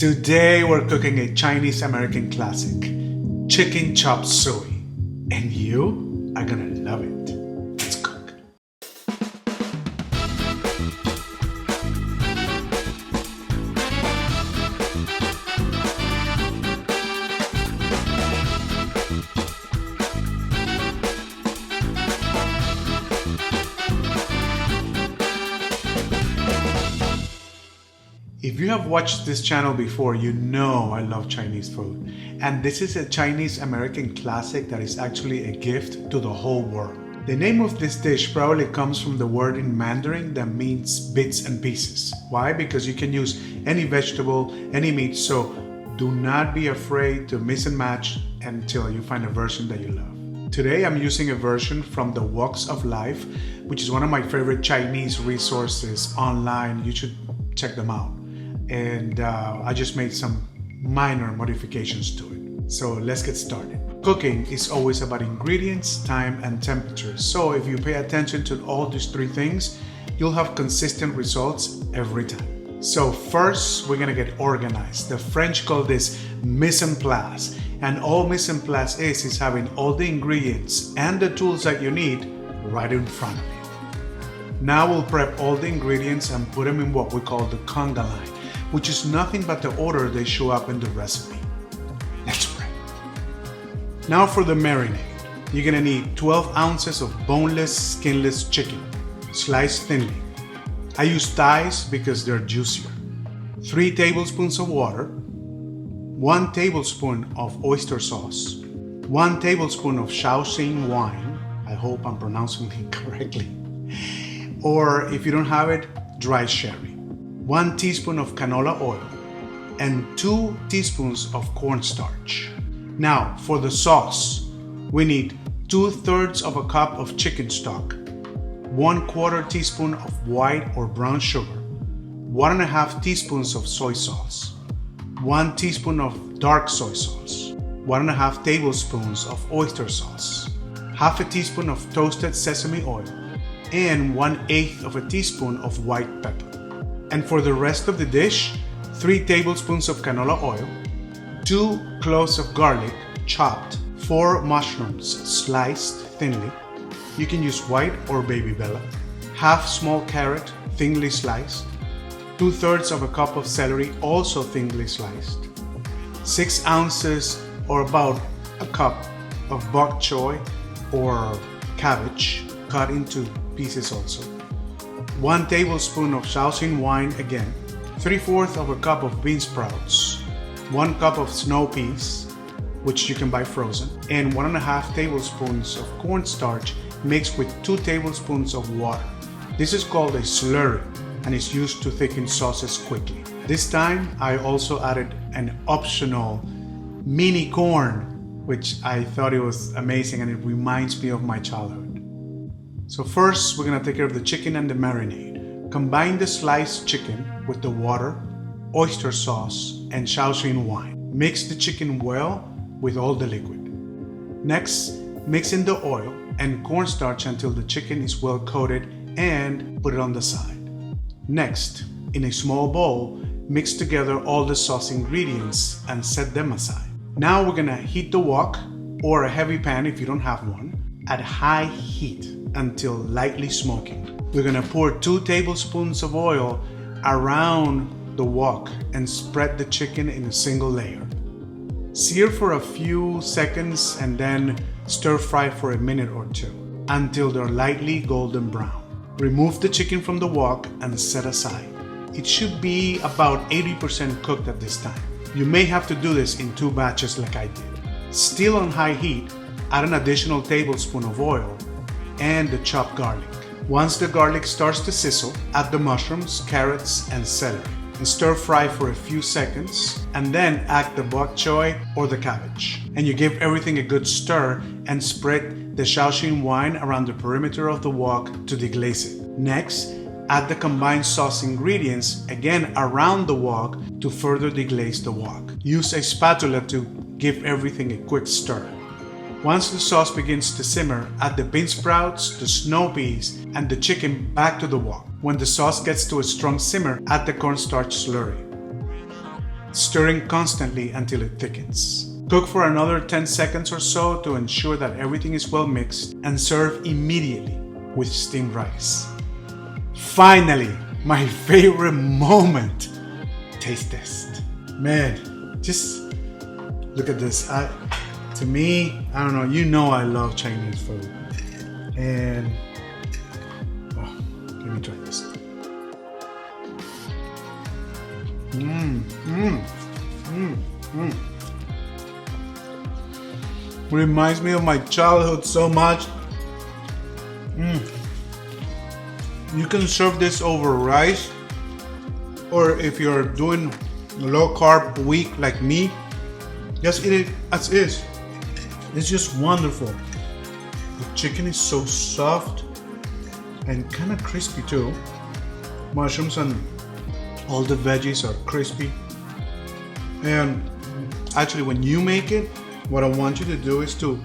Today we're cooking a Chinese American classic, chicken chop suey, and you are gonna love it. Let's cook. If you have watched this channel before, you know I love Chinese food. And this is a Chinese American classic that is actually a gift to the whole world. The name of this dish probably comes from the word in Mandarin that means bits and pieces. Why? Because you can use any vegetable, any meat, so do not be afraid to mix and match until you find a version that you love. Today I'm using a version from the Walks of Life, which is one of my favorite Chinese resources online. You should check them out. And I just made some minor modifications to it. So let's get started. Cooking is always about ingredients, time, and temperature. So if you pay attention to all these three things, you'll have consistent results every time. So first, we're gonna get organized. The French call this mise en place. And all mise en place is having all the ingredients and the tools that you need right in front of you. Now we'll prep all the ingredients and put them in what we call the conga line, which is nothing but the order they show up in the recipe. Let's prep. Now for the marinade. You're gonna need 12 ounces of boneless, skinless chicken, sliced thinly. I use thighs because they're juicier. 3 tablespoons of water, 1 tablespoon of oyster sauce, 1 tablespoon of Shaoxing wine. I hope I'm pronouncing it correctly. Or if you don't have it, dry sherry. 1 teaspoon of canola oil, and 2 teaspoons of cornstarch. Now, for the sauce, we need 2/3 of a cup of chicken stock, 1/4 teaspoon of white or brown sugar, 1.5 teaspoons of soy sauce, 1 teaspoon of dark soy sauce, 1.5 tablespoons of oyster sauce, half a teaspoon of toasted sesame oil, and 1/8 of a teaspoon of white pepper. And for the rest of the dish, 3 tablespoons of canola oil, 2 cloves of garlic chopped, 4 mushrooms sliced thinly. You can use white or baby bella, half small carrot thinly sliced, 2/3 of a cup of celery also thinly sliced, 6 ounces or about a cup of bok choy or cabbage cut into pieces also, 1 tablespoon of Shaoxing wine again, 3/4 of a cup of bean sprouts, 1 cup of snow peas, which you can buy frozen, and 1.5 tablespoons of cornstarch mixed with 2 tablespoons of water. This is called a slurry and is used to thicken sauces quickly. This time I also added an optional mini corn, which I thought it was amazing and it reminds me of my childhood. So first, we're gonna take care of the chicken and the marinade. Combine the sliced chicken with the water, oyster sauce, and Shaoxing wine. Mix the chicken well with all the liquid. Next, mix in the oil and cornstarch until the chicken is well coated and put it on the side. Next, in a small bowl, mix together all the sauce ingredients and set them aside. Now we're gonna heat the wok, or a heavy pan if you don't have one, at high heat until lightly smoking. We're gonna pour 2 tablespoons of oil around the wok and spread the chicken in a single layer. Sear for a few seconds and then stir fry for a minute or 2 until they're lightly golden brown. Remove the chicken from the wok and set aside. It should be about 80% cooked at this time. You may have to do this in 2 batches like I did. Still on high heat, add an additional tablespoon of oil and the chopped garlic. Once the garlic starts to sizzle, add the mushrooms, carrots, and celery and stir fry for a few seconds, and then add the bok choy or the cabbage. And you give everything a good stir and spread the Shaoxing wine around the perimeter of the wok to deglaze it. Next, add the combined sauce ingredients again around the wok to further deglaze the wok. Use a spatula to give everything a quick stir. Once the sauce begins to simmer, add the bean sprouts, the snow peas, and the chicken back to the wok. When the sauce gets to a strong simmer, add the cornstarch slurry. stirring constantly until it thickens. Cook for another 10 seconds or so to ensure that everything is well mixed, and serve immediately with steamed rice. Finally, my favorite moment, taste test. Man, just look at this. To me, I don't know, you know I love Chinese food. And, let me try this. Reminds me of my childhood so much. You can serve this over rice, or if you're doing a low carb week like me, just eat it as is. It's just wonderful. The chicken is so soft and kind of crispy too. Mushrooms and all the veggies are crispy. And actually, when you make it, what I want you to do is to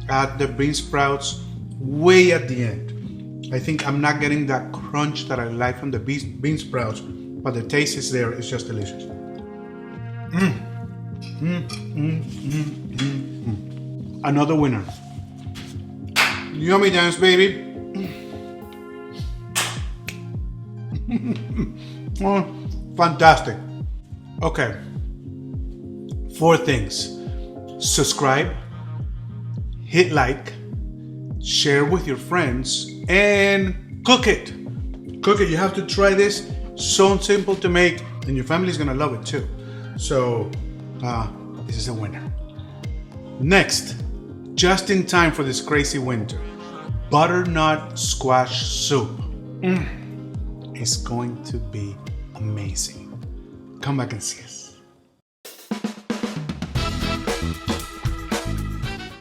add the bean sprouts way at the end. I think I'm not getting that crunch that I like from the bean sprouts, but the taste is there. It's just delicious. Another winner. Yummy dance, baby. Oh, fantastic. Okay. 4 things. Subscribe, hit like, share with your friends, and cook it. Cook it. You have to try this. So simple to make, and your family's gonna love it too. So, this is a winner. Next, just in time for this crazy winter, butternut squash soup. It's going to be amazing. Come back and see us.